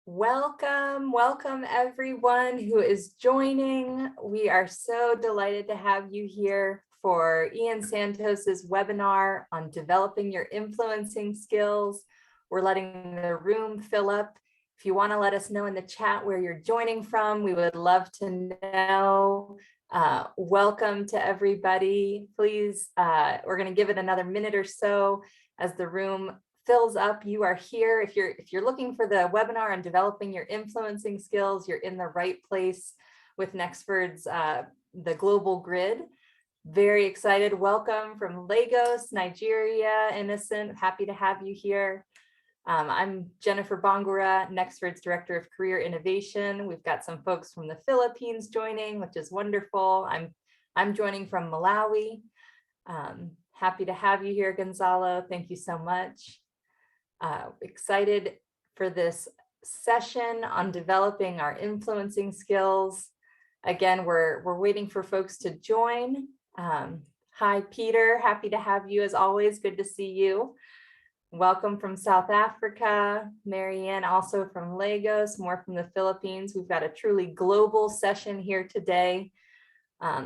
Welcome everyone who is joining. We are so delighted to have you here for Ian Santos's webinar on developing your influencing skills. We're letting the room fill up. If you want to let us know in the chat where you're joining from, we would love to know. Welcome to everybody. Please, we're going to give it another minute or so as the room fills up. You are here. If you're looking for the webinar on developing your influencing skills, you're in the right place with Nexford's the global grid. Very excited. Welcome from Lagos, Nigeria. Innocent, happy to have you here. I'm Jennifer Bongura, Nexford's Director of Career Innovation. We've got some folks from the Philippines joining, which is wonderful. I'm joining from Malawi. Happy to have you here, Gonzalo. Thank you so much. Excited for this session on developing our influencing skills. Again, we're waiting for folks to join. Hi, Peter. Happy to have you as always. Good to see you. Welcome from South Africa. Marianne, also from Lagos, more from the Philippines. We've got a truly global session here today.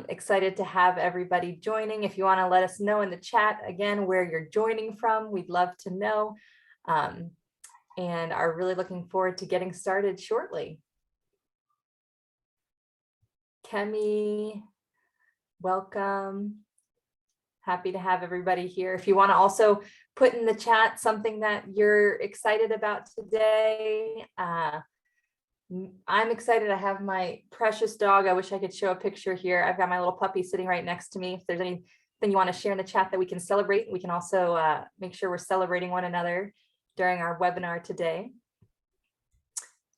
Excited to have everybody joining. If you want to let us know in the chat again where you're joining from, we'd love to know. And are really looking forward to getting started shortly. Kemi, welcome. Happy to have everybody here. If you want to also put in the chat something that you're excited about today. I'm excited. I have my precious dog. I wish I could show a picture here. I've got my little puppy sitting right next to me. If there's anything you want to share in the chat that we can celebrate, we can also make sure we're celebrating one another during our webinar today.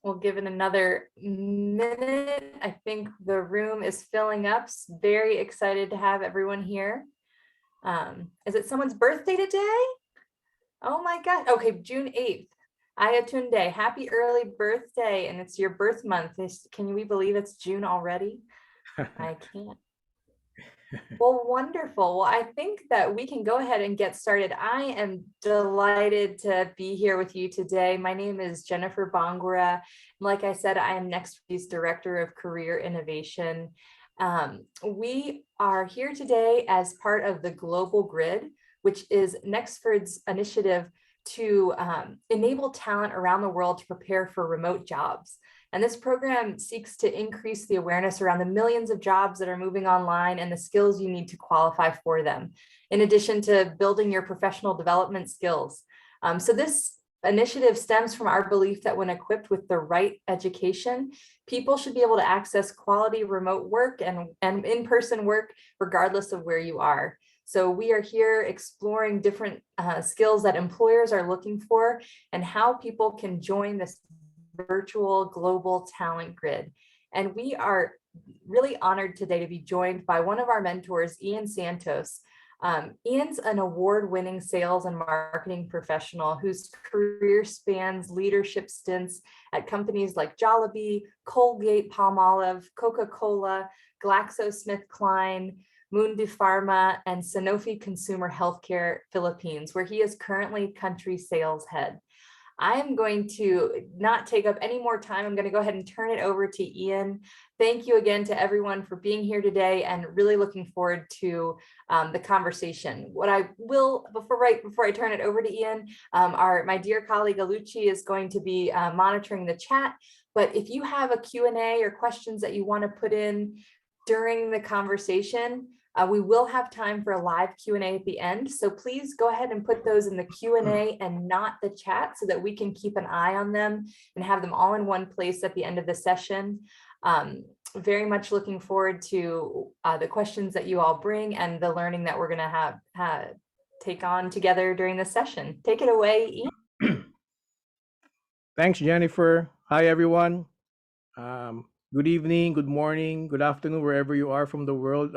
We'll give it another minute. I think the room is filling up. Very excited to have everyone here. Is it someone's birthday today? Oh my God. Okay, June 8th. Ayatunde, happy early birthday. And it's your birth month. Can we believe it's June already? I can't. Well, wonderful. Well, I think that we can go ahead and get started. I am delighted to be here with you today. My name is Jennifer Bongura. Like I said, I am Nexford's Director of Career Innovation. We are here today as part of the Global Grid, which is Nexford's initiative to enable talent around the world to prepare for remote jobs. And this program seeks to increase the awareness around the millions of jobs that are moving online and the skills you need to qualify for them, in addition to building your professional development skills. So this initiative stems from our belief that when equipped with the right education, people should be able to access quality remote work and in-person work, regardless of where you are. So we are here exploring different skills that employers are looking for and how people can join this virtual global talent grid. And we are really honored today to be joined by one of our mentors, Ian Santos. Ian's an award-winning sales and marketing professional whose career spans leadership stints at companies like Jollibee, Colgate, Palmolive, Coca-Cola, GlaxoSmithKline, Mundi Pharma, and Sanofi Consumer Healthcare Philippines, where he is currently country sales head. I'm going to not take up any more time. I'm going to go ahead and turn it over to Ian. Thank you again to everyone for being here today and really looking forward to the conversation. What I will, before I turn it over to Ian, my dear colleague Alucci is going to be monitoring the chat. But if you have a Q&A or questions that you want to put in during the conversation, we will have time for a live Q&A at the end. So please go ahead and put those in the Q&A and not the chat so that we can keep an eye on them and have them all in one place at the end of the session. Very much looking forward to the questions that you all bring and the learning that we're going to take on together during this session. Take it away, Ian. Thanks, Jennifer. Hi, everyone. Good evening, good morning, good afternoon, wherever you are from the world.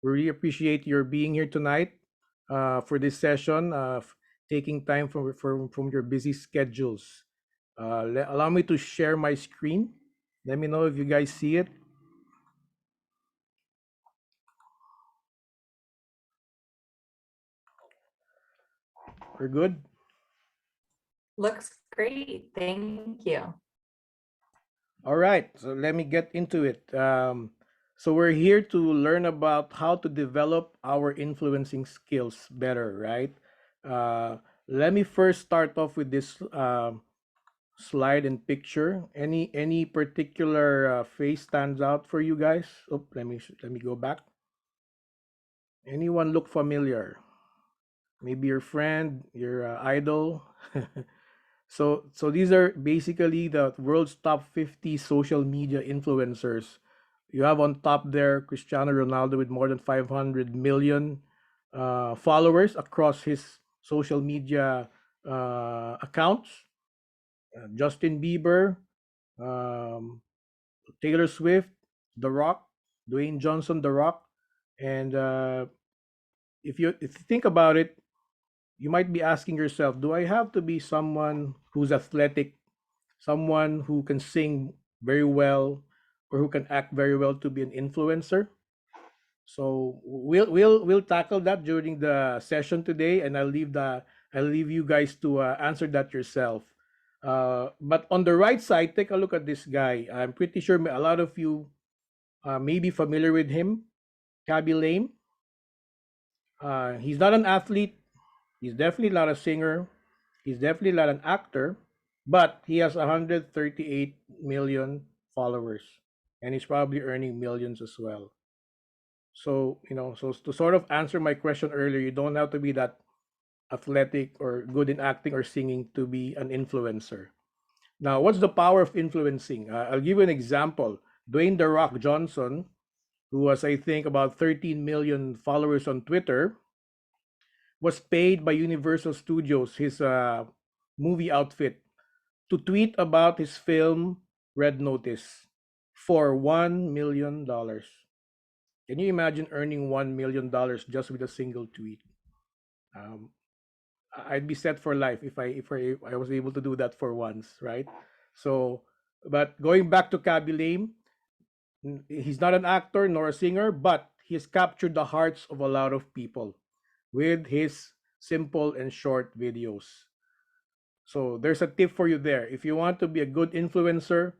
We really appreciate your being here tonight for this session, taking time from your busy schedules. Allow me to share my screen. Let me know if you guys see it. We're good? Looks great. Thank you. All right, so let me get into it. So we're here to learn about how to develop our influencing skills better, right? Uh, Let me first start off with this slide and picture. Any particular face stands out for you guys? Oh, let me go back. Anyone look familiar? Maybe your friend, your idol. So these are basically the world's top 50 social media influencers. You have on top there Cristiano Ronaldo with more than 500 million followers across his social media accounts. Justin Bieber, um, Taylor Swift, The Rock, Dwayne Johnson, The Rock, and if you think about it, you might be asking yourself, do I have to be someone who's athletic, someone who can sing very well, or who can act very well to be an influencer? So we'll tackle that during the session today, and I'll leave you guys to answer that yourself. But on the right side, take a look at this guy. I'm pretty sure a lot of you may be familiar with him, Kaby Lame. He's not an athlete. He's definitely not a singer. He's definitely not an actor, but he has 138 million followers, and he's probably earning millions as well. So, so to sort of answer my question earlier, you don't have to be that athletic or good in acting or singing to be an influencer. Now, what's the power of influencing? I'll give you an example. Dwayne The Rock Johnson, who has, I think, about 13 million followers on Twitter, was paid by Universal Studios, his movie outfit, to tweet about his film Red Notice for $1 million. Can you imagine earning $1 million just with a single tweet? Um, I'd be set for life if I was able to do that for once, right? So, but going back to Kaby Lame, he's not an actor nor a singer, but he's captured the hearts of a lot of people with his simple and short videos. So there's a tip for you there. If you want to be a good influencer,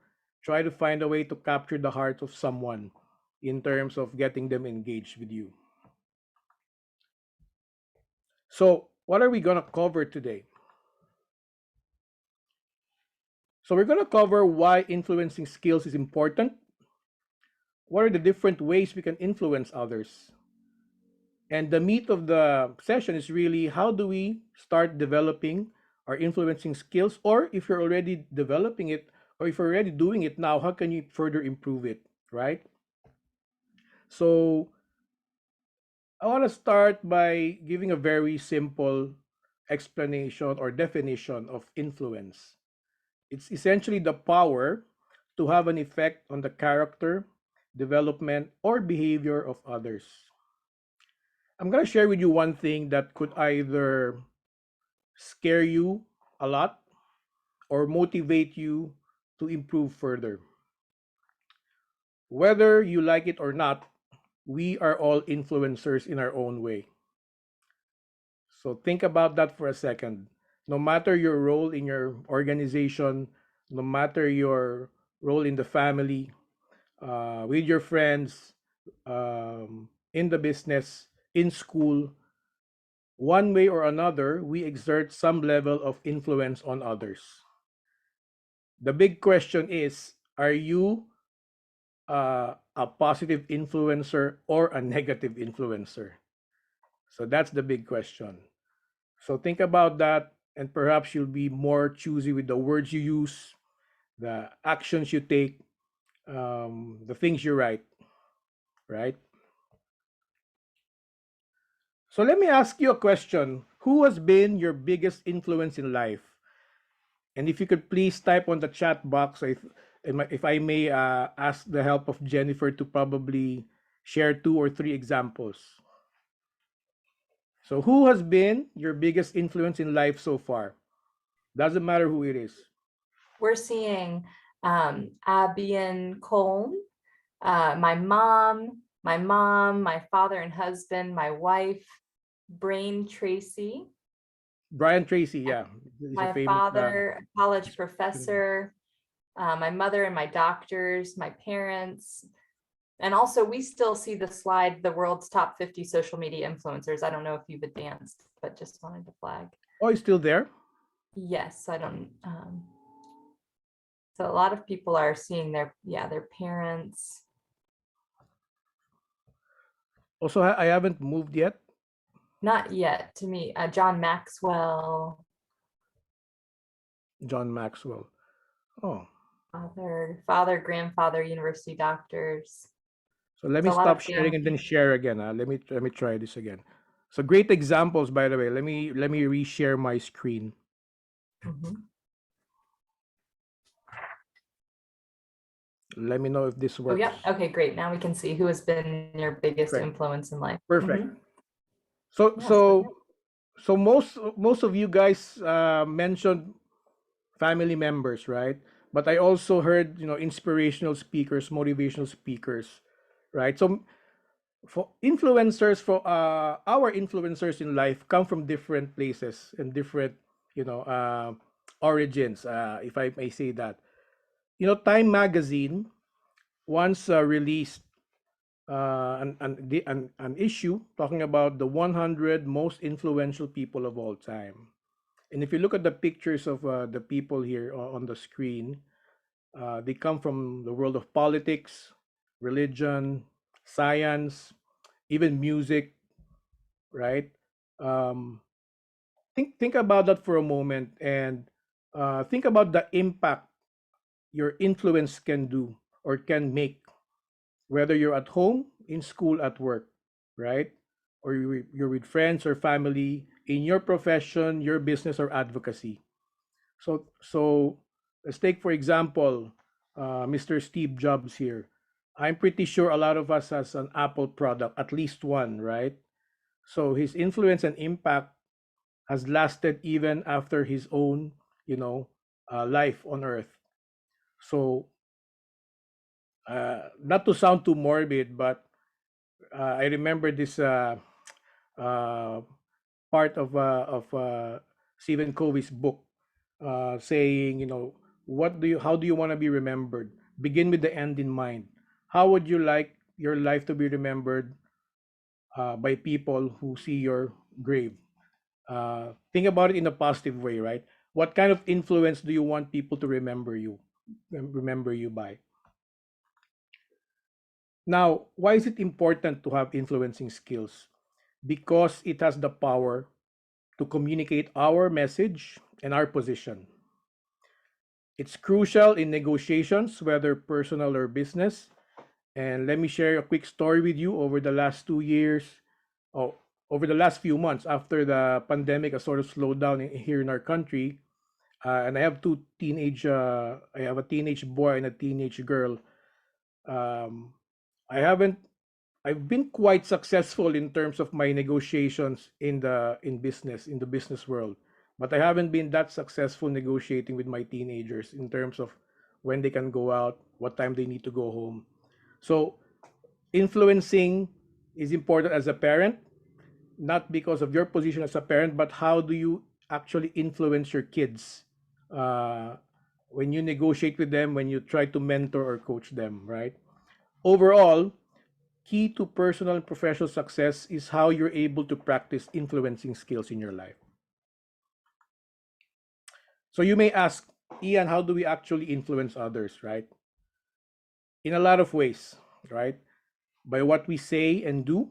try to find a way to capture the heart of someone in terms of getting them engaged with you. So, what are we going to cover today? So, we're going to cover why influencing skills is important. What are the different ways we can influence others? And the meat of the session is really how do we start developing our influencing skills, or if you're already developing it, or if you're already doing it now, how can you further improve it, right? So, I want to start by giving a very simple explanation or definition of influence. It's essentially the power to have an effect on the character, development, or behavior of others. I'm going to share with you one thing that could either scare you a lot or motivate you to improve further. Whether you like it or not, we are all influencers in our own way. So think about that for a second. No matter your role in your organization, no matter your role in the family, with your friends, in the business, in school, one way or another, we exert some level of influence on others. The big question is, are you a positive influencer or a negative influencer? So that's the big question. So think about that, and perhaps you'll be more choosy with the words you use, the actions you take, the things you write, right? So let me ask you a question. Who has been your biggest influence in life? And if you could please type on the chat box, if I may ask the help of Jennifer to probably share two or three examples. So who has been your biggest influence in life so far? Doesn't matter who it is. We're seeing Abby and Colm, my father and husband, my wife, Brain Tracy, Brian Tracy, yeah, he's a my famous. father, a college professor, my mother and my doctors, my parents. And also we still see the slide, the world's top 50 social media influencers. I don't know if you've advanced, but just wanted to flag. Oh, it's still there? Yes, I don't. So a lot of people are seeing their parents. Also, I haven't moved yet. Not yet to me. John Maxwell, John Maxwell. Oh, grandfather, university doctors. so let me So a lot stop of sharing and then share again. Let me try this again. So great examples, by the way. Let me reshare my screen. Mhm. Let me know if this Oh works. yeah. Okay, great. Now we can see who has been your biggest Great. influence in life. Perfect. Mhm. So Yes. so most of you guys mentioned family members, right? But I also heard, inspirational speakers, motivational speakers, right? So for influencers, for our influencers in life come from different places and different, you know, uh, origins, if I may say that. Time Magazine once released an issue talking about the 100 most influential people of all time. And if you look at the pictures of the people here on the screen, they come from the world of politics, religion, science, even music, right? Um, think about that for a moment and think about the impact your influence can do or can make, whether you're at home, in school, at work, right? Or you're with friends or family, in your profession, your business, or advocacy. So let's take, for example, Mr. Steve Jobs here. I'm pretty sure a lot of us has an Apple product, at least one, right? So his influence and impact has lasted even after his own, life on Earth. So, not to sound too morbid, but I remember this uh, part of Stephen Covey's book, saying, how do you want to be remembered? Begin with the end in mind. How would you like your life to be remembered by people who see your grave? Think about it in a positive way, right? What kind of influence do you want people to remember you by? Now, why is it important to have influencing skills? Because it has the power to communicate our message and our position. It's crucial in negotiations, whether personal or business. And let me share a quick story with you over the last 2 years, oh, over the last few months after the pandemic has sort of slowed down here in our country. And I have I have a teenage boy and a teenage girl. Um, I haven't I've been quite successful in terms of my negotiations in the business world, but I haven't been that successful negotiating with my teenagers in terms of when they can go out, what time they need to go home. So influencing is important as a parent, not because of your position as a parent, but how do you actually influence your kids uh, when you negotiate with them, when you try to mentor or coach them, right? Overall, key to personal and professional success is how you're able to practice influencing skills in your life. So you may ask, Ian, how do we actually influence others, right? In a lot of ways, right? By what we say and do,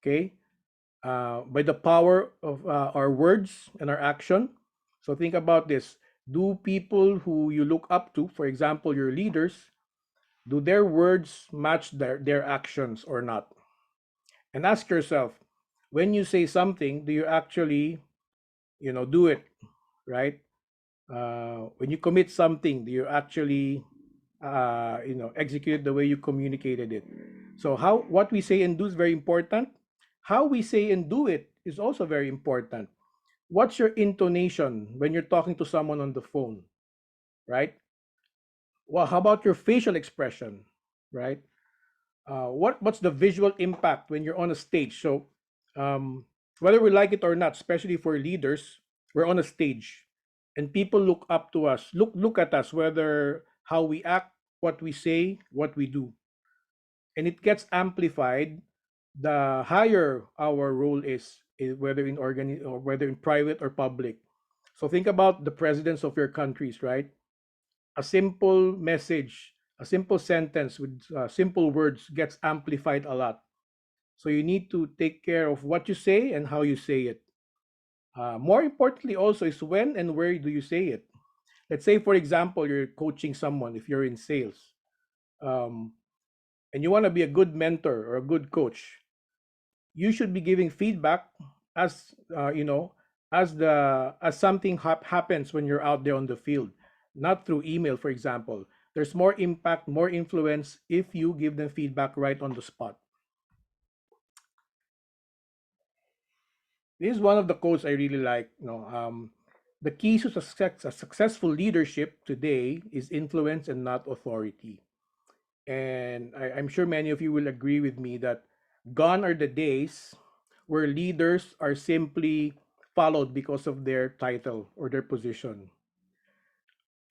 okay? By the power of our words and our action. So think about this. Do people who you look up to, for example, your leaders, do their words match their actions or not? And ask yourself, when you say something, do you actually, do it, right? When you commit something, do you actually, execute it the way you communicated it? So what we say and do is very important. How we say and do it is also very important. What's your intonation when you're talking to someone on the phone, right? Well, how about your facial expression, right? What's the visual impact when you're on a stage? So, whether we like it or not, especially for leaders, we're on a stage, and people look up to us, look at us, whether how we act, what we say, what we do, and it gets amplified the higher our role is, whether in or whether in private or public. So think about the presidents of your countries, right? A simple message, a simple sentence with simple words gets amplified a lot. So you need to take care of what you say and how you say it. More importantly, also, is when and where do you say it. Let's say, for example, you're coaching someone if you're in sales, um, and you want to be a good mentor or a good coach. You should be giving feedback as as something happens when you're out there on the field, not through email, for example. There's more impact, more influence if you give them feedback right on the spot. This is one of the quotes I really like. The key to successful leadership today is influence and not authority. And I'm sure many of you will agree with me that gone are the days where leaders are simply followed because of their title or their position.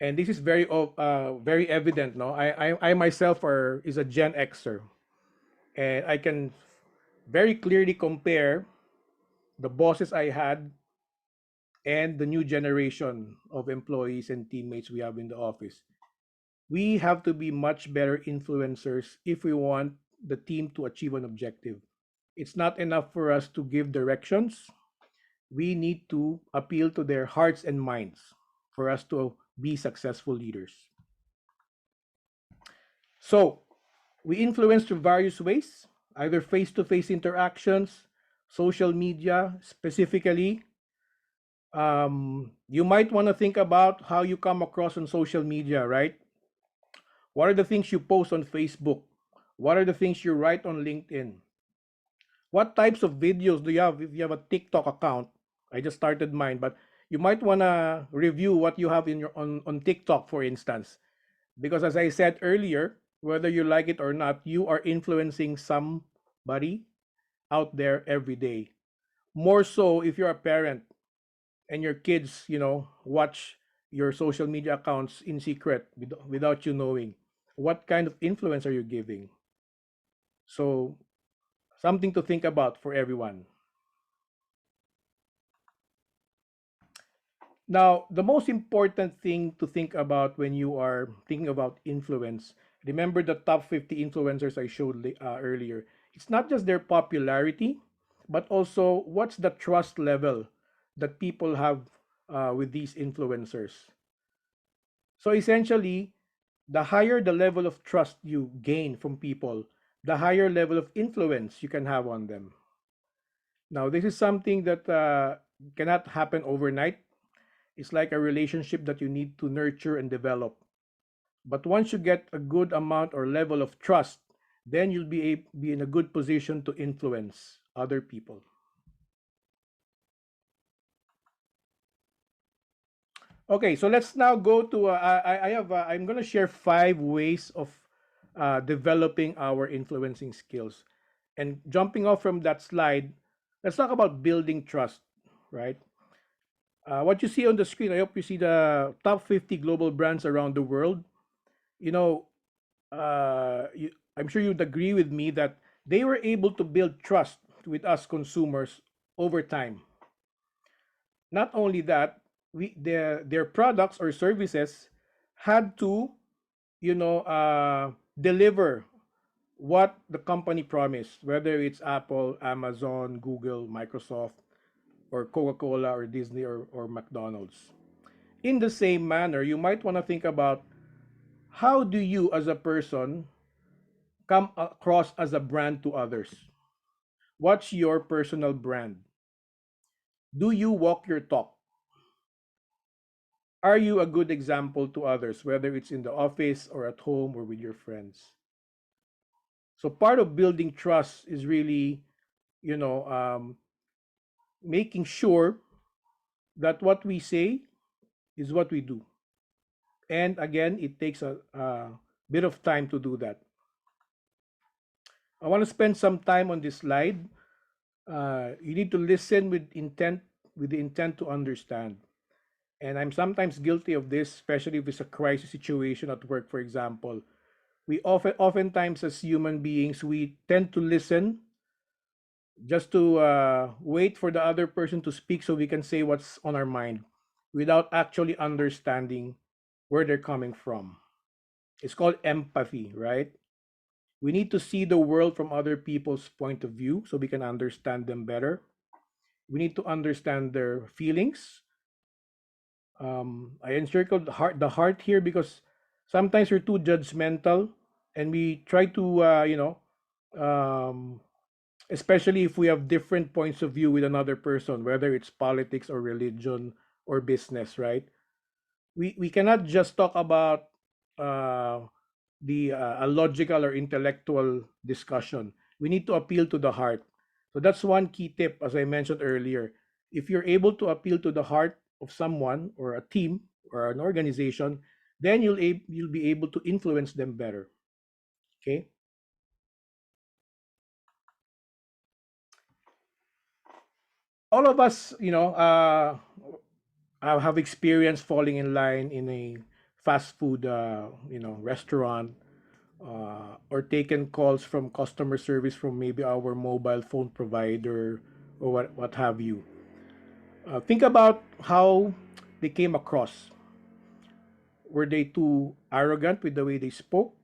And this is very evident. No, I myself is a Gen Xer, and I can very clearly compare the bosses I had and the new generation of employees and teammates we have in the office. We have to be much better influencers if we want the team to achieve an objective. It's not enough for us to give directions. We need to appeal to their hearts and minds for us to be successful leaders. So, we influence through various ways, either face to face interactions, social media, specifically. You might want to think about how you come across on social media, right? What are the things you post on Facebook? What are the things you write on LinkedIn? What types of videos do you have if you have a TikTok account? I just started mine, but you might want to review what you have in your on TikTok, for instance. Because as I said earlier, whether you like it or not, you are influencing somebody out there every day. More so if you're a parent and your kids, watch your social media accounts in secret without you knowing. What kind of influence are you giving? So, something to think about for everyone. Now, the most important thing to think about when you are thinking about influence, remember the top 50 influencers I showed earlier. It's not just their popularity, but also what's the trust level that people have with these influencers. So essentially, the higher the level of trust you gain from people, the higher level of influence you can have on them. Now, this is something that cannot happen overnight. It's like a relationship that you need to nurture and develop. But once you get a good amount or level of trust, then you'll be in a good position to influence other people. Okay, so let's now go to I'm going to share 5 ways of developing our influencing skills. And jumping off from that slide, let's talk about building trust, right? What you see on the screen, I hope you see the top 50 global brands around the world. You know, I'm sure you'd agree with me that they were able to build trust with us consumers over time. Not only that, their products or services had to, deliver what the company promised, whether it's Apple, Amazon, Google, Microsoft, or Coca-Cola, or Disney, or McDonald's. In the same manner, you might want to think about how do you as a person come across as a brand to others? What's your personal brand? Do you walk your talk? Are you a good example to others, whether it's in the office or at home or with your friends? So part of building trust is really, you know, um, making sure that what we say is what we do. And again, it takes a bit of time to do that. I want to spend some time on this slide. You need to listen with the intent to understand. And I'm sometimes guilty of this, especially if it's a crisis situation at work, for example. We oftentimes as human beings, we tend to listen just to wait for the other person to speak so we can say what's on our mind without actually understanding where they're coming from. It's called empathy, right? We need to see the world from other people's point of view so we can understand them better. We need to understand their feelings. I encircled the heart here because sometimes we're too judgmental and we try to, um, especially if we have different points of view with another person, whether it's politics or religion or business, right? We cannot just talk about uh, the a logical or intellectual discussion. We need to appeal to the heart. So that's one key tip, as I mentioned earlier. If you're able to appeal to the heart of someone or a team or an organization, then you'll be able to influence them better. Okay. All of us, have experienced falling in line in a fast food, restaurant, or taken calls from customer service from maybe our mobile phone provider or what have you. Think about how they came across. Were they too arrogant with the way they spoke?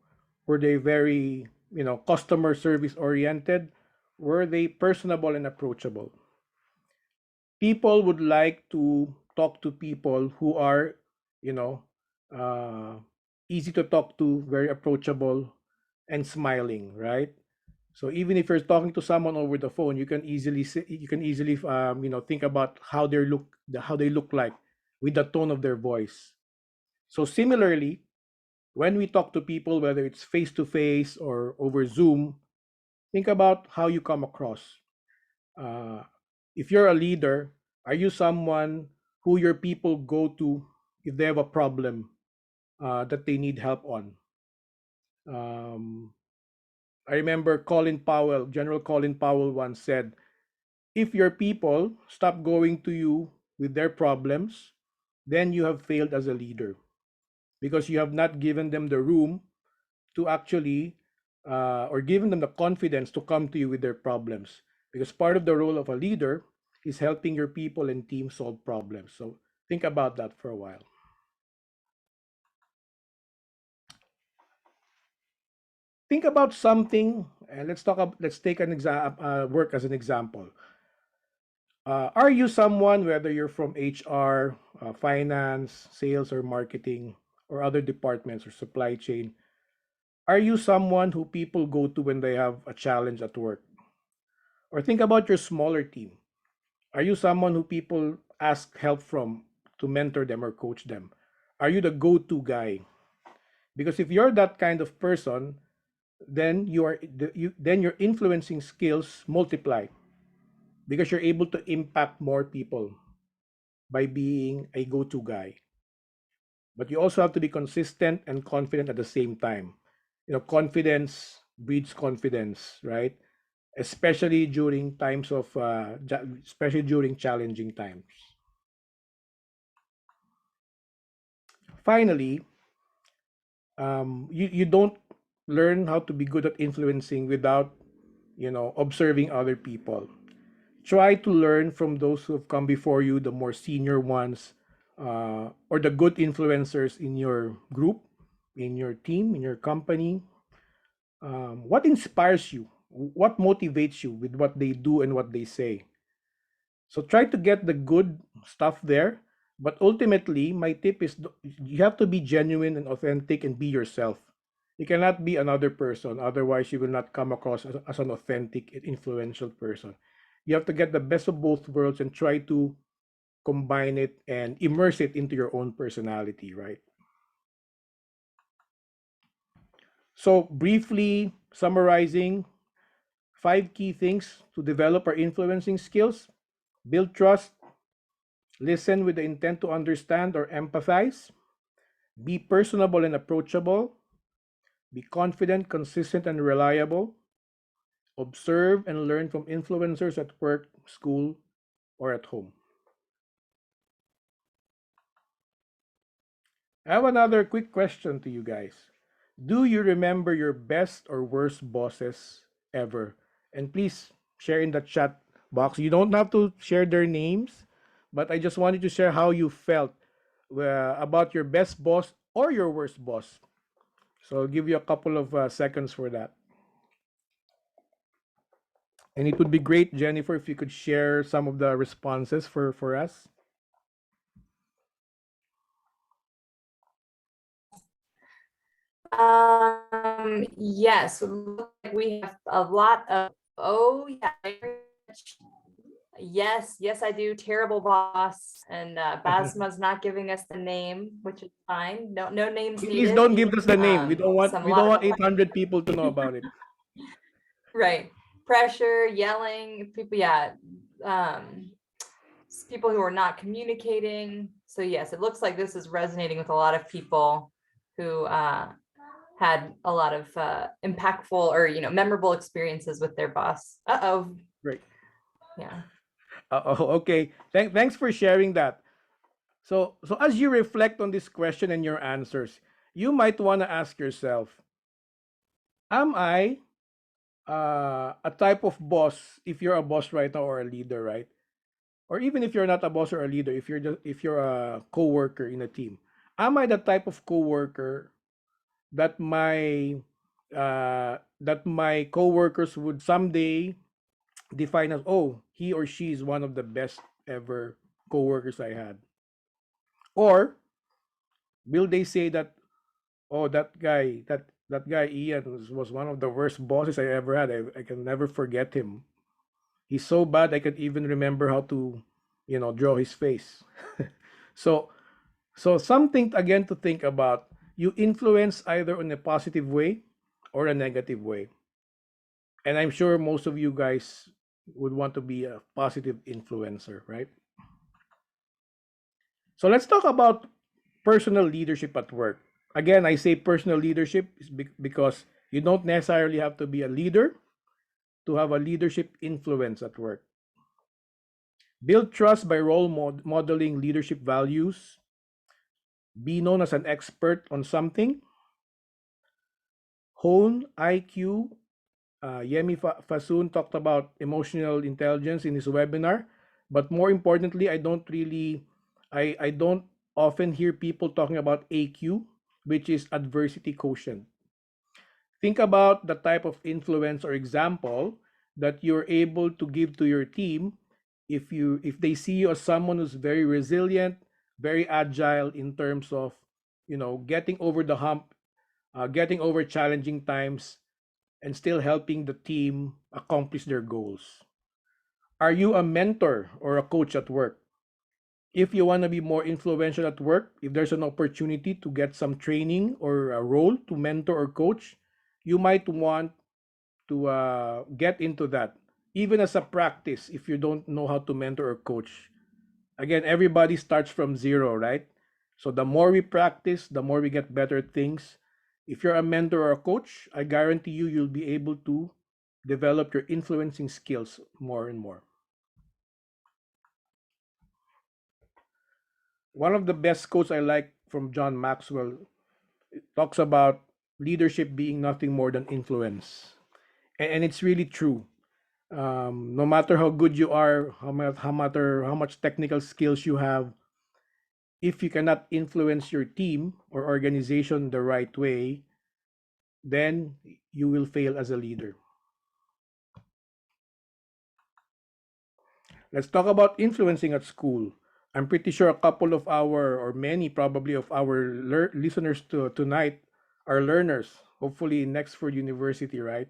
Were they very, customer service oriented? Were they personable and approachable? People would like to talk to people who are, you know, uh, easy to talk to, very approachable, and smiling, right? So even if you're talking to someone over the phone, you can easily think about how they look like with the tone of their voice. So similarly, when we talk to people, whether it's face to face or over Zoom, think about how you come across. Uh, if you're a leader, are you someone who your people go to if they have a problem that they need help on? Um, I remember General Colin Powell once said, if your people stop going to you with their problems, then you have failed as a leader because you have not given them the room to actually, or given them the confidence to come to you with their problems. Because part of the role of a leader is helping your people and team solve problems. So think about that for a while. Think about something, and let's take work as an example. Are you someone, whether you're from HR, finance, sales, or marketing, or other departments or supply chain? Are you someone who people go to when they have a challenge at work? Or think about your smaller team. Are you someone who people ask help from to mentor them or coach them? Are you the go-to guy? Because if you're that kind of person, then then your influencing skills multiply because you're able to impact more people by being a go-to guy. But you also have to be consistent and confident at the same time. Confidence breeds confidence, right? Especially during challenging times. Finally, you don't learn how to be good at influencing without observing other people. Try to learn from those who have come before you, the more senior ones, or the good influencers in your group, in your team, in your company. What inspires you? What motivates you with what they do and what they say? So try to get the good stuff there. But ultimately, my tip is you have to be genuine and authentic and be yourself. You cannot be another person. Otherwise, you will not come across as an authentic and influential person. You have to get the best of both worlds and try to combine it and immerse it into your own personality, right? So, briefly summarizing, 5 key things to develop our influencing skills: build trust, listen with the intent to understand or empathize, be personable and approachable, be confident, consistent, and reliable, observe and learn from influencers at work, school, or at home. I have another quick question to you guys. Do you remember your best or worst bosses ever? And please share in the chat box. You don't have to share their names, but I just wanted to share how you felt about your best boss or your worst boss. So I'll give you a couple of seconds for that. And it would be great, Jennifer, if you could share some of the responses for us. Yes, look like we have a lot of, oh yeah, very much. Yes, I do. Terrible boss. And Basma's not giving us the name, which is fine. No names Please needed. don't give us the name. We don't want Some a we don't lot want of 800 people to know about it. right. Pressure, yelling, people, yeah. Um, people who are not communicating. So yes, it looks like this is resonating with a lot of people who had a lot of impactful or memorable experiences with their boss. Uh-oh. Great. Yeah. Okay. Thanks for sharing that. So as you reflect on this question and your answers, you might want to ask yourself, am I a type of boss if you're a boss right now or a leader, right? Or even if you're not a boss or a leader, if you're a coworker in a team, am I the type of coworker that my coworkers would someday define as, oh, he or she is one of the best ever coworkers I had? Or will they say that, oh, that guy Ian was one of the worst bosses I ever had. I can never forget him. He's so bad I could even remember how to, draw his face. so so something again to think about. You influence either in a positive way or a negative way. And I'm sure most of you guys would want to be a positive influencer, right? So let's talk about personal leadership at work. Again, I say personal leadership is because you don't necessarily have to be a leader to have a leadership influence at work. Build trust by modeling leadership values. Be known as an expert on something. Hone IQ. Yemi Fasoon talked about emotional intelligence in his webinar, but more importantly, I don't often hear people talking about AQ, which is adversity quotient. Think about the type of influence or example that you're able to give to your team if they see you as someone who's very resilient, very agile in terms of getting over the hump, getting over challenging times, and still helping the team accomplish their goals. Are you a mentor or a coach at work? If you want to be more influential at work, if there's an opportunity to get some training or a role to mentor or coach, you might want to get into that, even as a practice. If you don't know how to mentor or coach, again, everybody starts from zero, right? So the more we practice, the more we get better at things. If you're a mentor or a coach, I guarantee you'll be able to develop your influencing skills more and more. One of the best quotes I like from John Maxwell talks about leadership being nothing more than influence. And it's really true. No matter how good you are, how much technical skills you have, if you cannot influence your team or organization the right way, then you will fail as a leader. Let's talk about influencing at school. I'm pretty sure a couple of our, or many probably of our listeners tonight are learners, hopefully in Nexford University, right?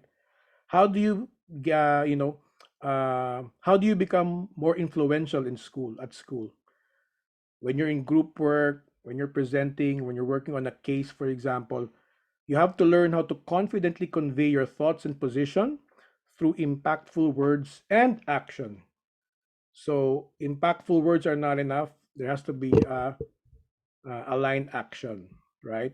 How do you, how do you become more influential at school? When you're in group work, when you're presenting, when you're working on a case, for example, you have to learn how to confidently convey your thoughts and position through impactful words and action. So, impactful words are not enough. There has to be aligned action, right?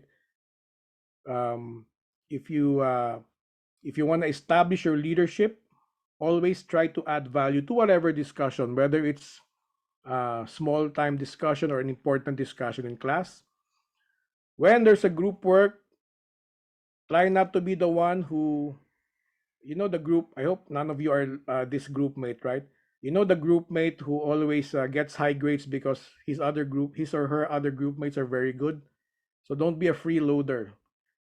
Um, if you want to establish your leadership, always try to add value to whatever discussion, whether it's a small time discussion or an important discussion in class. When there's a group work, try not to be the one who, the group. I hope none of you are this group mate, right? The group mate who always gets high grades because his or her other group mates are very good. So don't be a freeloader.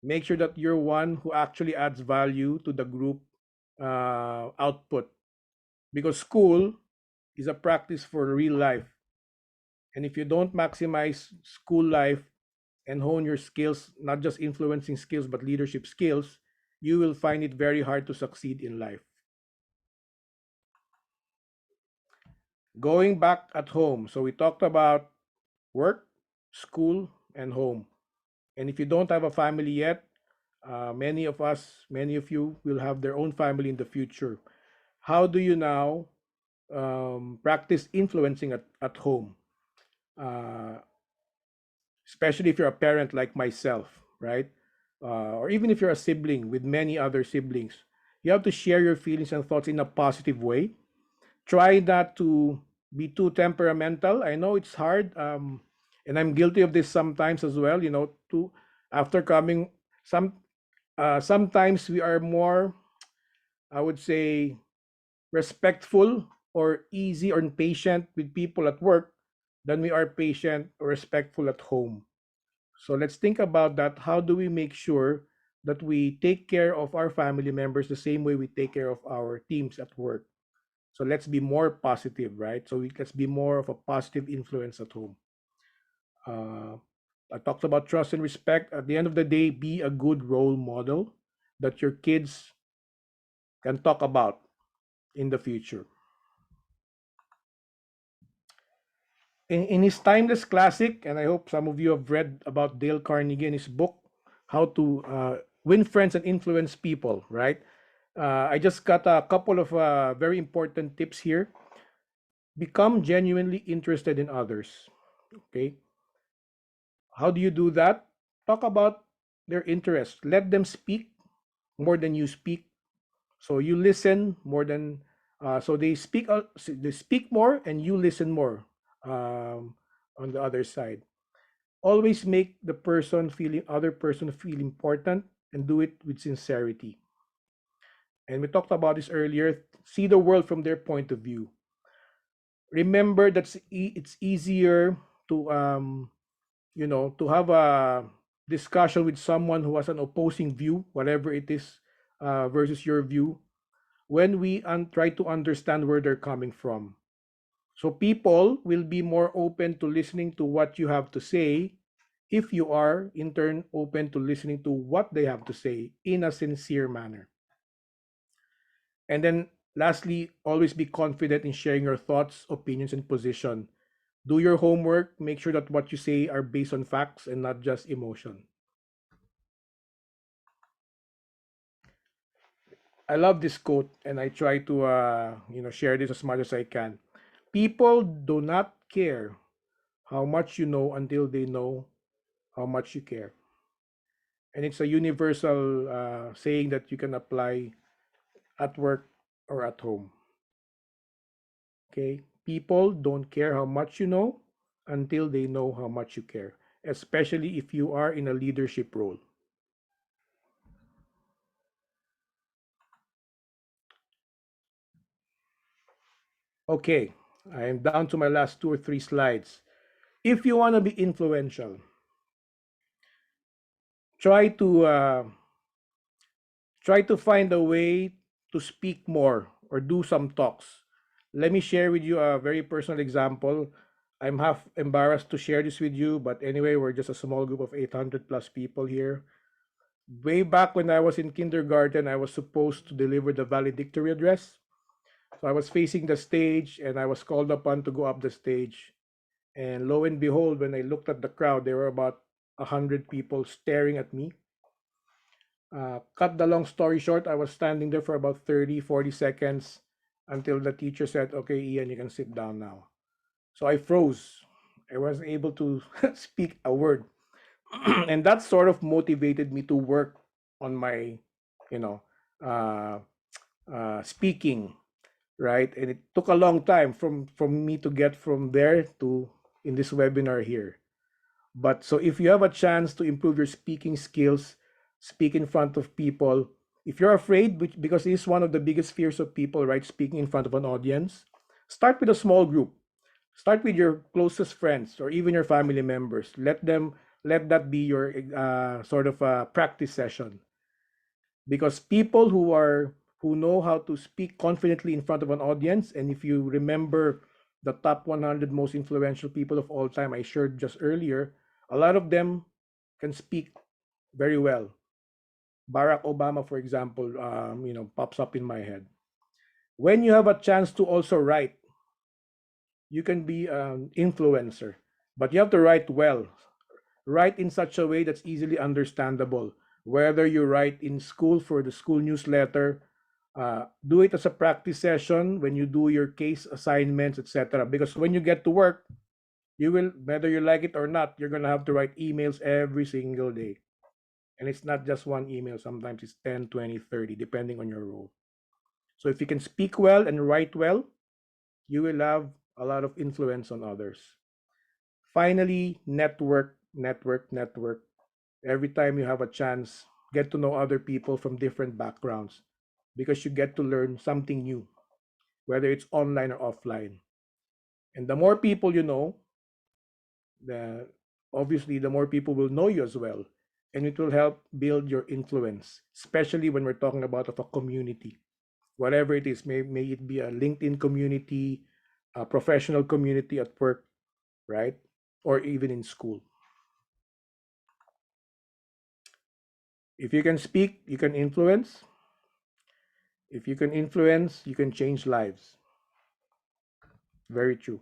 Make sure that you're one who actually adds value to the group output, because school is a practice for real life. And if you don't maximize school life and hone your skills, not just influencing skills, but leadership skills, you will find it very hard to succeed in life. Going back at home. So we talked about work, school, and home. And if you don't have a family yet, many of you will have their own family in the future. How do you now practice influencing at home? Uh, Especially if you're a parent like myself, right? Or even if you're a sibling with many other siblings, you have to share your feelings and thoughts in a positive way. Try not to be too temperamental. I know it's hard, and I'm guilty of this sometimes as well. To after coming some sometimes we are more, I would say, respectful or easy or patient with people at work than we are patient or respectful at home. So let's think about that. How do we make sure that we take care of our family members the same way we take care of our teams at work? So let's be more positive, right? Let's be more of a positive influence at home. Uh, I talked about trust and respect. At the end of the day, be a good role model that your kids can talk about in the future. In his timeless classic, and I hope some of you have read about Dale Carnegie in his book, How to Win Friends and Influence People, right? I just got a couple of very important tips here. Become genuinely interested in others. Okay. How do you do that? Talk about their interests. Let them speak more than you speak. So you listen more than so they speak more and you listen more on the other side. Always make the other person feel important, and do it with sincerity. And we talked about this earlier. See the world from their point of view. Remember that it's easier to to have a discussion with someone who has an opposing view, whatever it is, versus your view, when we try to understand where they're coming from. So people will be more open to listening to what you have to say if you are, in turn, open to listening to what they have to say in a sincere manner. And then, lastly, always be confident in sharing your thoughts, opinions, and position. Do your homework. Make sure that what you say are based on facts and not just emotion. I love this quote, and I try to share this as much as I can. People do not care how much you know until they know how much you care. And it's a universal saying that you can apply at work or at home. Okay? People don't care how much you know until they know how much you care, especially if you are in a leadership role. Okay, I am down to my last 2 or 3 slides. If you want to be influential, try to uh, try to find a way to speak more or do some talks. Let me share with you a very personal example. I'm half embarrassed to share this with you, but anyway, we're just a small group of 800 plus people here. Way back when I was in kindergarten, I was supposed to deliver the valedictory address. So I was facing the stage and I was called upon to go up the stage. And lo and behold, when I looked at the crowd, there were about 100 people staring at me. Cut the long story short, I was standing there for about 30, 40 seconds until the teacher said, "Okay, Ian, you can sit down now." So I froze. I wasn't able to speak a word. And that sort of motivated me to work on my, you know, uh, speaking, right? And it took a long time from me to get from there to in this webinar here. But so if you have a chance to improve your speaking skills, speak in front of people, if you're afraid, because it's one of the biggest fears of people, right? Speaking in front of an audience, start with a small group. Start with your closest friends or even your family members. Let that be your sort of a practice session, because people who know how to speak confidently in front of an audience, and if you remember the top 100 most influential people of all time I shared just earlier, a lot of them can speak very well. Barack Obama, for example, pops up in my head. When you have a chance to also write, you can be an influencer, but you have to write well. Write in such a way that's easily understandable. Whether you write in school for the school newsletter, do it as a practice session when you do your case assignments, etc. Because when you get to work, you will, whether you like it or not, you're going to have to write emails every single day. And it's not just one email, sometimes it's 10, 20, 30, depending on your role. So if you can speak well and write well, you will have a lot of influence on others. Finally, network, network, network. Every time you have a chance, get to know other people from different backgrounds, because you get to learn something new, whether it's online or offline. And the more people you know, the obviously the more people will know you as well, and it will help build your influence, especially when we're talking about of a community, whatever it is. May it be a LinkedIn community, a professional community at work, right? Or even in school. If you can speak, you can influence. If you can influence, you can change lives. Very true.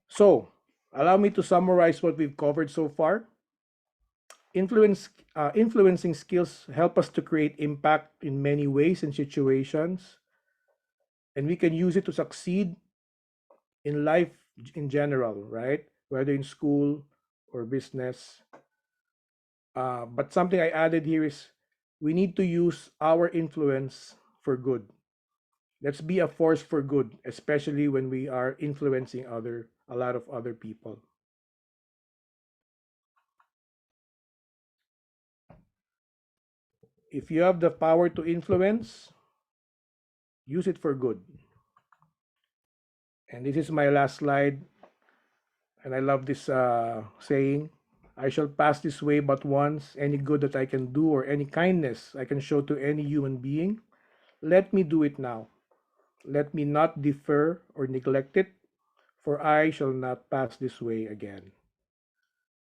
So, allow me to summarize what we've covered so far. Influencing skills help us to create impact in many ways and situations, and we can use it to succeed in life in general, right? Whether in school or business. But something I added here is we need to use our influence for good. Let's be a force for good, especially when we are influencing a lot of other people. If you have the power to influence, use it for good. And this is my last slide, and I love this saying: I shall pass this way but once. Any good that I can do or any kindness I can show to any human being, let me do it now. Let me not defer or neglect it, for I shall not pass this way again.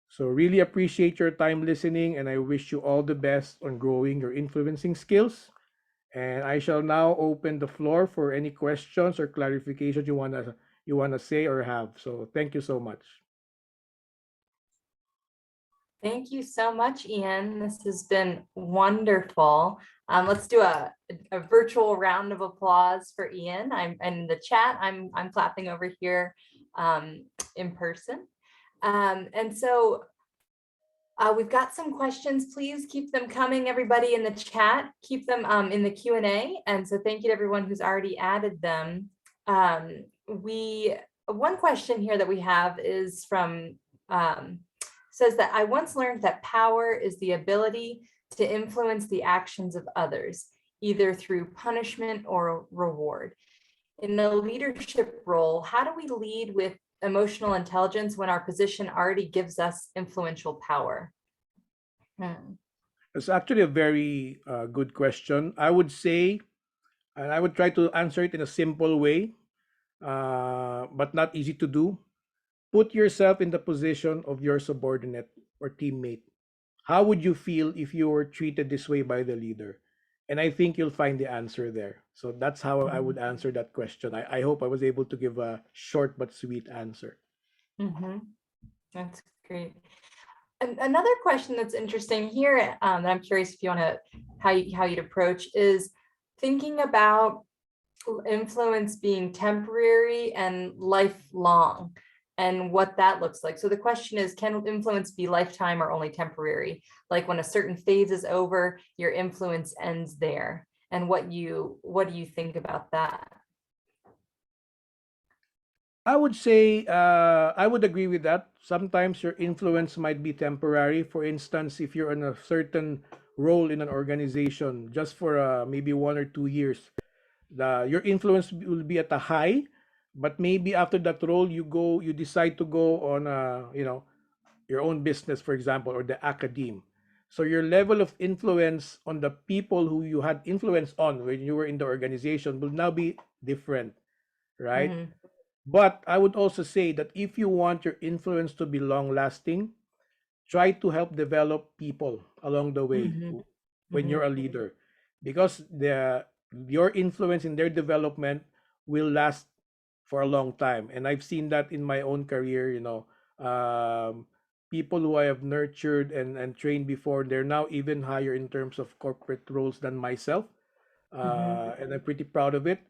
So, really appreciate your time listening, and I wish you all the best on growing your influencing skills. And I shall now open the floor for any questions or clarifications you wanna say or have. So, thank you so much. Thank you so much, Ian. This has been wonderful. Let's do a virtual round of applause for Ian. I'm in the chat. I'm clapping over here in person. And so we've got some questions. Please keep them coming, everybody in the chat. Keep them in the Q&A. And so thank you to everyone who's already added them. One question here that we have is from says that I once learned that power is the ability to influence the actions of others, either through punishment or reward. In a leadership role, how do we lead with emotional intelligence when our position already gives us influential power? It's actually a very good question. I would say, and I would try to answer it in a simple way, but not easy to do. Put yourself in the position of your subordinate or teammate. How would you feel if you were treated this way by the leader? And I think you'll find the answer there. So that's how I would answer that question. I hope I was able to give a short but sweet answer. That's great. And another question that's interesting here that I'm curious if you want to how you'd approach is thinking about influence being temporary and lifelong and what that looks like. So the question is, can influence be lifetime or only temporary? Like when a certain phase is over, your influence ends there. And what do you think about that? I would say I would agree with that. Sometimes your influence might be temporary. For instance, if you're in a certain role in an organization just for maybe 1 or 2 years, your influence will be at a high, but maybe after that role you decide to go on your own business, for example, or the academe. So your level of influence on the people who you had influence on when you were in the organization will now be different, right? Hmm. But I would also say that if you want your influence to be long lasting, try to help develop people along the way Hmm. when you're Hmm. a leader, because your influence in their development will last for a long time. And I've seen that in my own career, um, people who I have nurtured and trained before, they're now even higher in terms of corporate roles than myself, Hmm. and I'm pretty proud of it.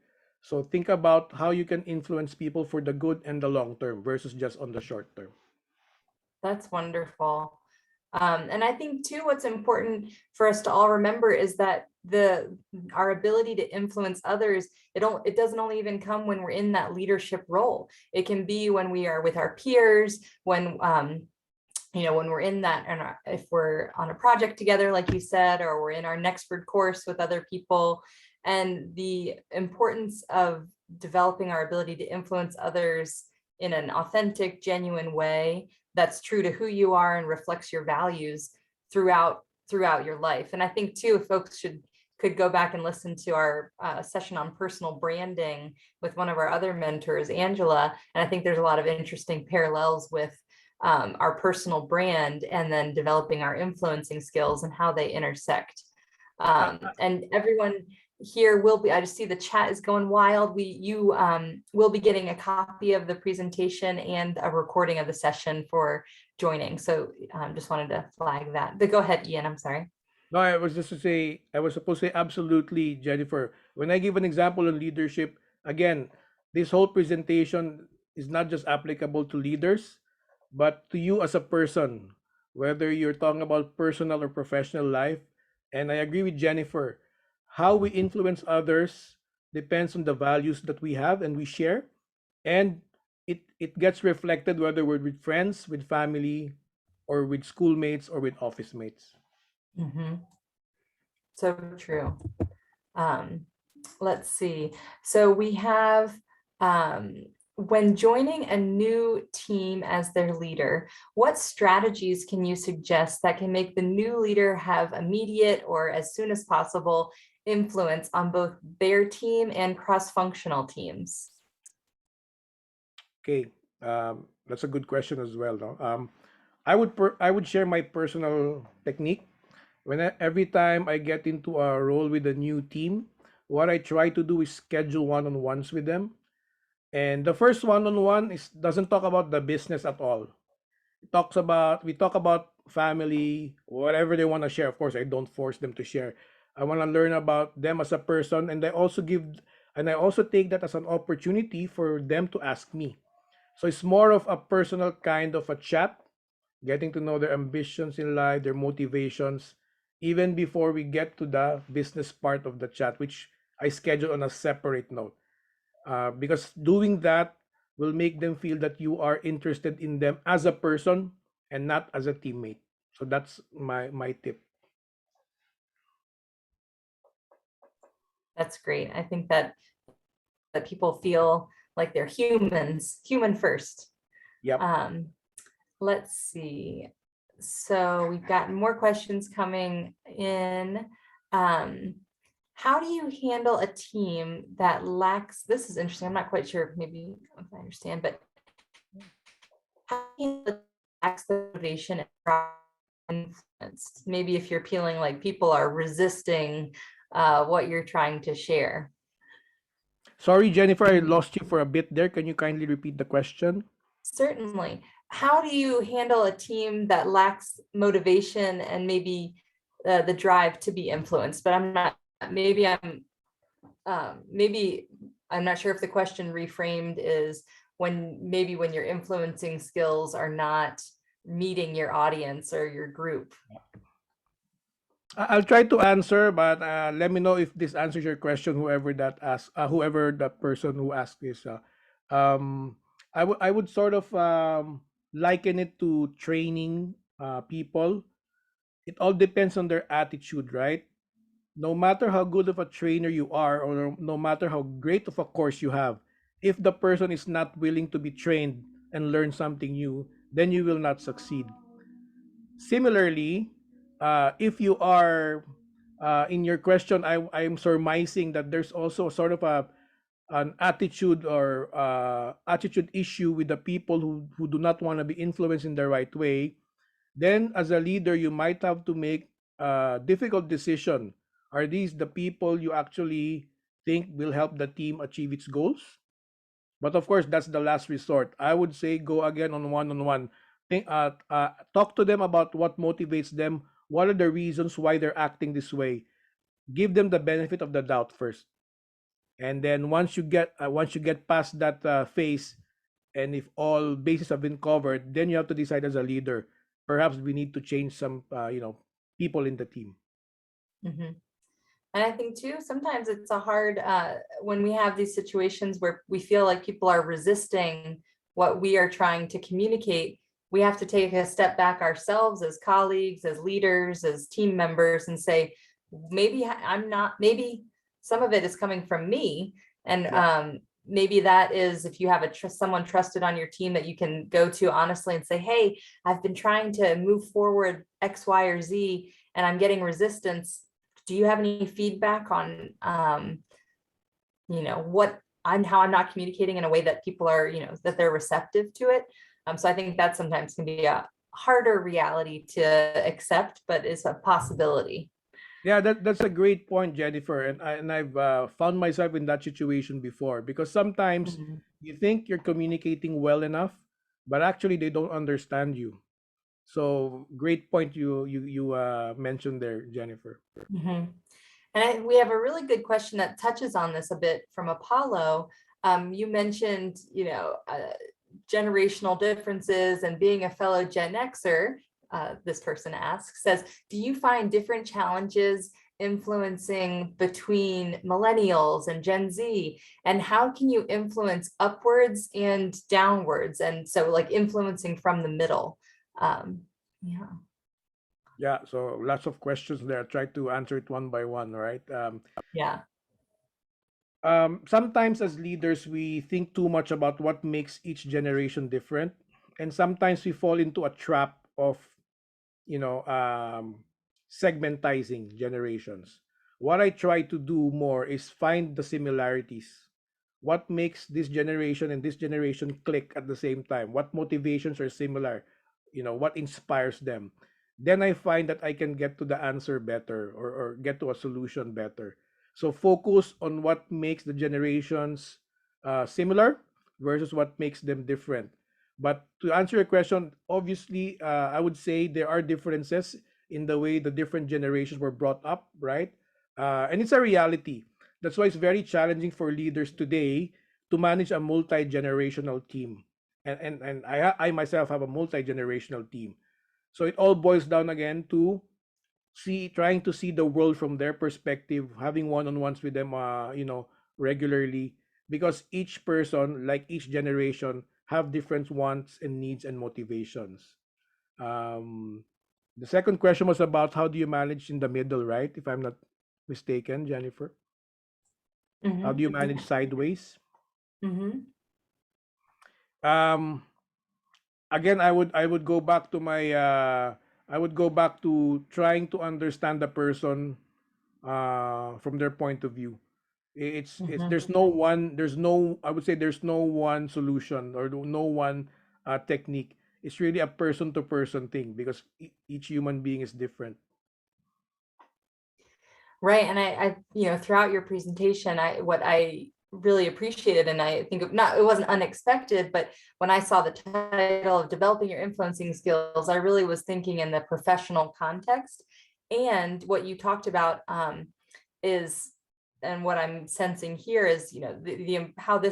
So think about how you can influence people for the good and the long term versus just on the short term. That's wonderful. And I think too, what's important for us to all remember is that our ability to influence others, it doesn't only even come when we're in that leadership role. It can be when we are with our peers, when when we're in that, and if we're on a project together, like you said, or we're in our Nexford course with other people. And the importance of developing our ability to influence others in an authentic, genuine way that's true to who you are and reflects your values throughout your life. And I think too, folks could go back and listen to our session on personal branding with one of our other mentors, Angela. And I think there's a lot of interesting parallels with our personal brand and then developing our influencing skills and how they intersect. Uh, And everyone here will be, I just see the chat is going wild. You will be getting a copy of the presentation and a recording of the session for joining. So just wanted to flag that. But go ahead, Ian, I'm sorry. No, I was supposed to say absolutely, Jennifer. When I give an example on leadership, again, this whole presentation is not just applicable to leaders, but to you as a person, whether you're talking about personal or professional life. And I agree with Jennifer. How we influence others depends on the values that we have and we share. And it gets reflected whether we're with friends, with family, or with schoolmates or with office mates. Mhm. So true. Um, let's see. So we have when joining a new team as their leader, what strategies can you suggest that can make the new leader have immediate or as soon as possible influence on both their team and cross-functional teams? Okay, that's a good question as well. No? I would share my personal technique. Every time I get into a role with a new team, what I try to do is schedule one-on-ones with them. And the first one-on-one is doesn't talk about the business at all. We talk about family, whatever they want to share. Of course, I don't force them to share. I want to learn about them as a person, and I also take that as an opportunity for them to ask me. So it's more of a personal kind of a chat, getting to know their ambitions in life, their motivations, even before we get to the business part of the chat, which I schedule on a separate note. Because doing that will make them feel that you are interested in them as a person and not as a teammate. So that's my tip. That's great. I think that people feel like they're humans, human first. Yep. Um, let's see. So we've got more questions coming in. Um, how do you handle a team that lacks, this is interesting, I'm not quite sure, maybe if I understand, but how do you handle a team that lacks the motivation and influence? Maybe if you're feeling like people are resisting what you're trying to share. Sorry, Jennifer, I lost you for a bit there. Can you kindly repeat the question? Certainly. How do you handle a team that lacks motivation and maybe the drive to be influenced? But I'm not, maybe I'm not sure if the question reframed is when your influencing skills are not meeting your audience or your group. I'll try to answer, but let me know if this answers your question. Whoever that person who asked this, um, I would sort of liken it to training people. It all depends on their attitude, right? No matter how good of a trainer you are, or no matter how great of a course you have, if the person is not willing to be trained and learn something new, then you will not succeed. Similarly, if you are in your question, I'm surmising that there's also sort of an attitude or attitude issue with the people who do not want to be influenced in the right way. Then as a leader, you might have to make a difficult decision. Are these the people you actually think will help the team achieve its goals? But of course, that's the last resort. I would say go again on one-on-one. Talk to them about what motivates them. What are the reasons why they're acting this way? Give them the benefit of the doubt first, and then once you get past that phase, and if all bases have been covered, then you have to decide as a leader. Perhaps we need to change some, people in the team. Mhm. And I think too, sometimes it's a hard, when we have these situations where we feel like people are resisting what we are trying to communicate, we have to take a step back ourselves as colleagues, as leaders, as team members, and say, maybe I'm not, maybe some of it is coming from me. And Yeah. maybe that is, if you have someone trusted on your team that you can go to honestly and say, hey, I've been trying to move forward X, Y, or Z, and I'm getting resistance. Do you have any feedback on what how I'm not communicating in a way that people are, that they're receptive to it? So I think that sometimes can be a harder reality to accept, but is a possibility. Yeah, that's a great point, Jennifer. And I've found myself in that situation before, because sometimes Mhm. you think you're communicating well enough, but actually they don't understand you. So great point you mentioned there, Jennifer. Mhm. And we have a really good question that touches on this a bit from Apollo. You mentioned, generational differences and being a fellow Gen Xer. This person asks, says, do you find different challenges influencing between millennials and Gen Z? And how can you influence upwards and downwards? And so like influencing from the middle. Yeah. Yeah, so lots of questions there. Try to answer it one by one, right? Yeah. Sometimes as leaders, we think too much about what makes each generation different, and sometimes we fall into a trap of, you know, segmentizing generations. What I try to do more is find the similarities. What makes this generation and this generation click at the same time? What motivations are similar? What inspires them? Then I find that I can get to the answer better, or get to a solution better. So focus on what makes the generations similar versus what makes them different. But to answer your question, obviously, I would say there are differences in the way the different generations were brought up, right? And it's a reality. That's why it's very challenging for leaders today to manage a multi-generational team. And I myself have a multi-generational team. So it all boils down again to trying to see the world from their perspective, having one-on-ones with them, regularly, because each person, like each generation, have different wants and needs and motivations. Um, the second question was about how do you manage in the middle, right? If I'm not mistaken, Jennifer. How do Hmm. you manage sideways? Hmm. Um, Again, I would go back to my I would go back to trying to understand the person from their point of view. It's Hmm. there's no I would say there's no one solution, or no one technique. It's really a person to person thing, because each human being is different. Right. And throughout your presentation, what I really appreciated, and I think it wasn't unexpected, but when I saw the title of developing your influencing skills, I really was thinking in the professional context. And what you talked about is, and what I'm sensing here is, how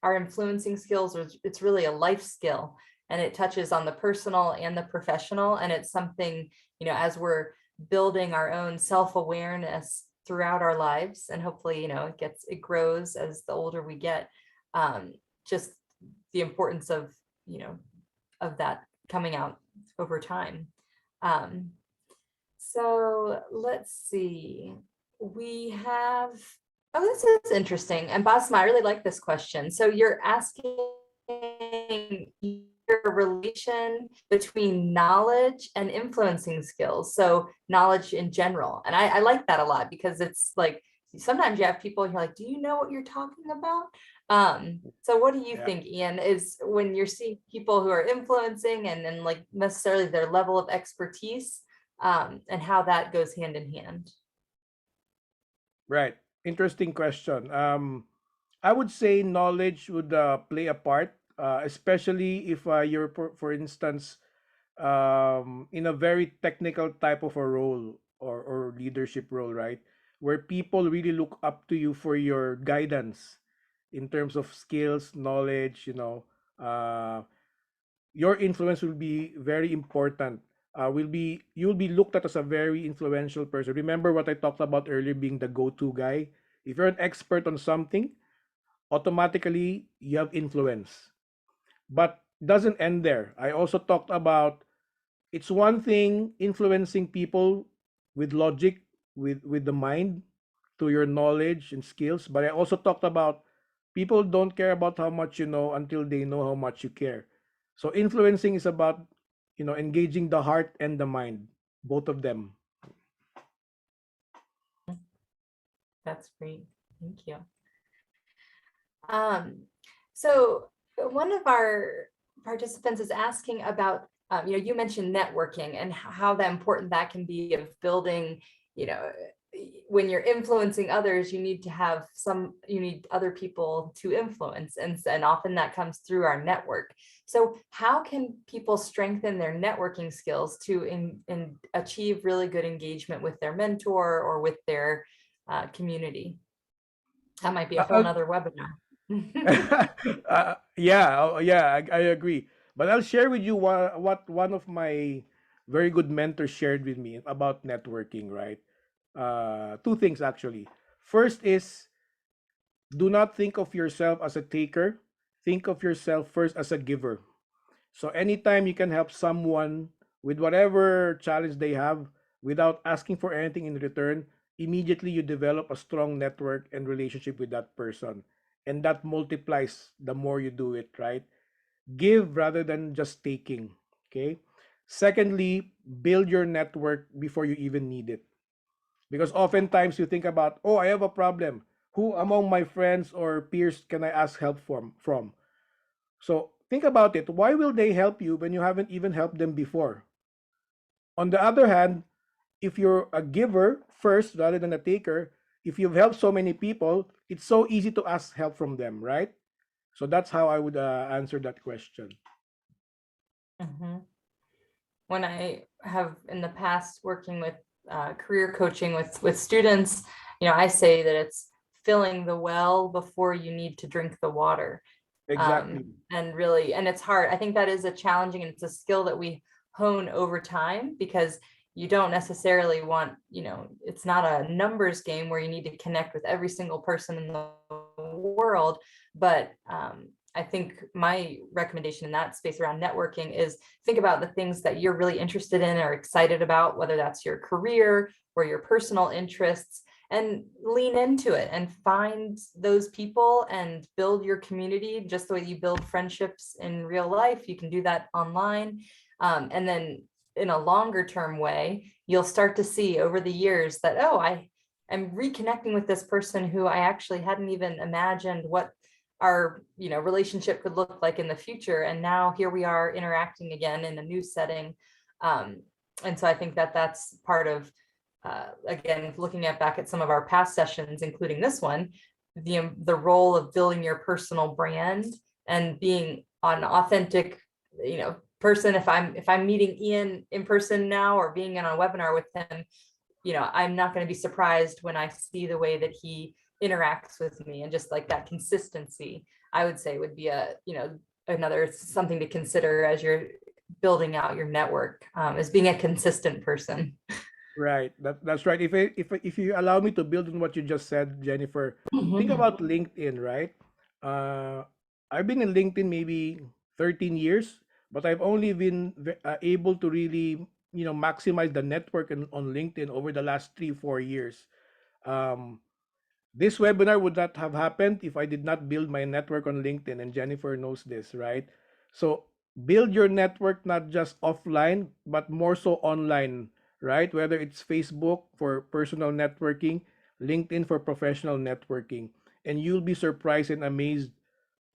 our influencing skills it's really a life skill, and it touches on the personal and the professional. And it's something, as we're building our own self-awareness throughout our lives, and hopefully it grows as the older we get, just the importance of, of that coming out over time. So let's see. We have, oh, this is interesting. And Basma, I really like this question. So you're asking your relation between knowledge and influencing skills. So knowledge in general. And I like that a lot, because it's like, sometimes you have people, you're like, do you know what you're talking about? So what do you think, Ian, is when you're seeing people who are influencing and then like necessarily their level of expertise, and how that goes hand in hand? Right. Interesting question. I would say knowledge would play a part, especially if you're, for instance, in a very technical type of a role, or leadership role, right? Where people really look up to you for your guidance in terms of skills, knowledge, uh, your influence will be very important. You'll be looked at as a very influential person. Remember what I talked about earlier, being the go-to guy. If you're an expert on something, automatically you have influence. But doesn't end there. I also talked about, it's one thing influencing people with logic, with the mind, to your knowledge and skills, but I also talked about people don't care about how much you know until they know how much you care. So influencing is about, engaging the heart and the mind, both of them. That's great. Thank you. So one of our participants is asking about, you mentioned networking and how that important that can be of building, when you're influencing others, you need other people to influence. And often that comes through our network. So how can people strengthen their networking skills to achieve really good engagement with their mentor or with their community? That might be a whole I'll, nother webinar. I agree. But I'll share with you what one of my very good mentors shared with me about networking, right? Two things actually. First is, do not think of yourself as a taker. Think of yourself first as a giver. So anytime you can help someone with whatever challenge they have without asking for anything in return, immediately you develop a strong network and relationship with that person. And that multiplies the more you do it, right? Give rather than just taking. Okay. Secondly, build your network before you even need it. Because oftentimes you think about, oh, I have a problem. Who among my friends or peers can I ask help from? So think about it. Why will they help you when you haven't even helped them before? On the other hand, if you're a giver first rather than a taker, if you've helped so many people, it's so easy to ask help from them, right? So that's how I would answer that question. Mhm. When I have in the past working with career coaching with students, I say that it's filling the well before you need to drink the water. Exactly. And really, and it's hard. I think that is a challenging, and it's a skill that we hone over time, because you don't necessarily want, it's not a numbers game where you need to connect with every single person in the world. But I think my recommendation in that space around networking is think about the things that you're really interested in or excited about, whether that's your career or your personal interests, and lean into it and find those people and build your community just the way you build friendships in real life. You can do that online. And then in a longer term way, you'll start to see over the years that, oh, I am reconnecting with this person who I actually hadn't even imagined what our relationship could look like in the future. And now here we are interacting again in a new setting. And so I think that that's part of, again, looking back at some of our past sessions, including this one, the role of building your personal brand and being an authentic, person. If I'm meeting Ian in person now or being in a webinar with him, I'm not going to be surprised when I see the way that he interacts with me, and just like that consistency, I would say would be another something to consider as you're building out your network, as being a consistent person. Right. That's right. If you allow me to build on what you just said, Jennifer, think Mhm. about LinkedIn, right? Uh, I've been in LinkedIn maybe 13 years, but I've only been able to really, maximize the network on LinkedIn over the last 3, 4 years. Um, this webinar would not have happened if I did not build my network on LinkedIn, and Jennifer knows this, right? So build your network not just offline, but more so online, right? Whether it's Facebook for personal networking, LinkedIn for professional networking, and you'll be surprised and amazed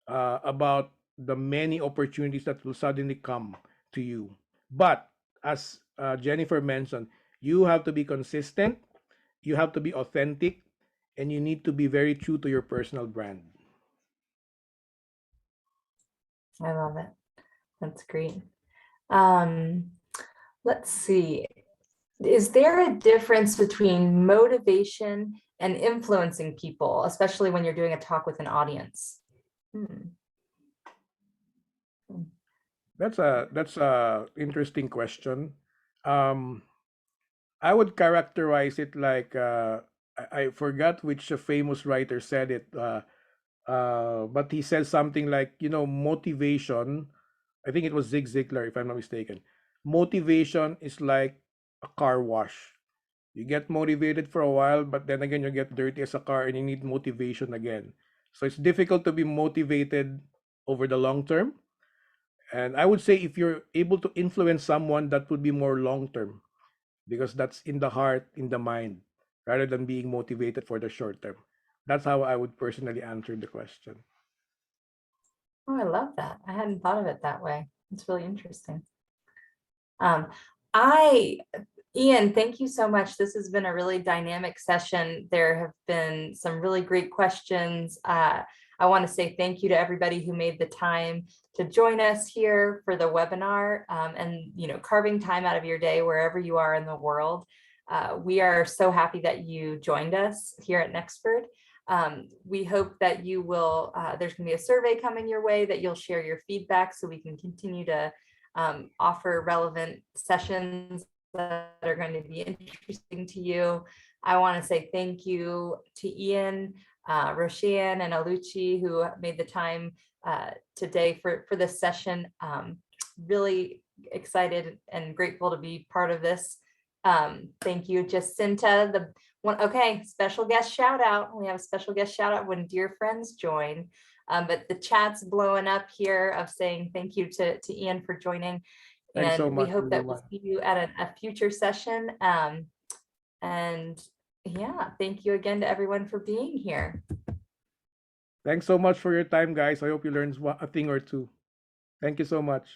about the many opportunities that will suddenly come to you. But as Jennifer mentioned, you have to be consistent, you have to be authentic, and you need to be very true to your personal brand. I love it. That's great. Um, let's see. Is there a difference between motivation and influencing people, especially when you're doing a talk with an audience? That's a interesting question. Um, I would characterize it like I forgot which famous writer said it, but he said something like, motivation. I think it was Zig Ziglar, if I'm not mistaken. Motivation is like a car wash. You get motivated for a while, but then again, you get dirty as a car and you need motivation again. So it's difficult to be motivated over the long term. And I would say if you're able to influence someone, that would be more long term because that's in the heart, in the mind, rather than being motivated for the short term. That's how I would personally answer the question. Oh, I love that. I hadn't thought of it that way. It's really interesting. I, Ian, thank you so much. This has been a really dynamic session. There have been some really great questions. I want to say thank you to everybody who made the time to join us here for the webinar, and carving time out of your day wherever you are in the world. We are so happy that you joined us here at Nexford. We hope that you will, there's going to be a survey coming your way that you'll share your feedback so we can continue to offer relevant sessions that are going to be interesting to you. I want to say thank you to Ian, Roshan, and Aluchi who made the time today for this session. Really excited and grateful to be part of this. Thank you, Jacinta. The one, okay, special guest shout out. We have a special guest shout out when dear friends join. But the chat's blowing up here of saying thank you to Ian for joining. Thanks so And we much, hope that we'll everyone. see you at a future session. And yeah, thank you again to everyone for being here. Thanks so much for your time, guys. I hope you learned a thing or two. Thank you so much.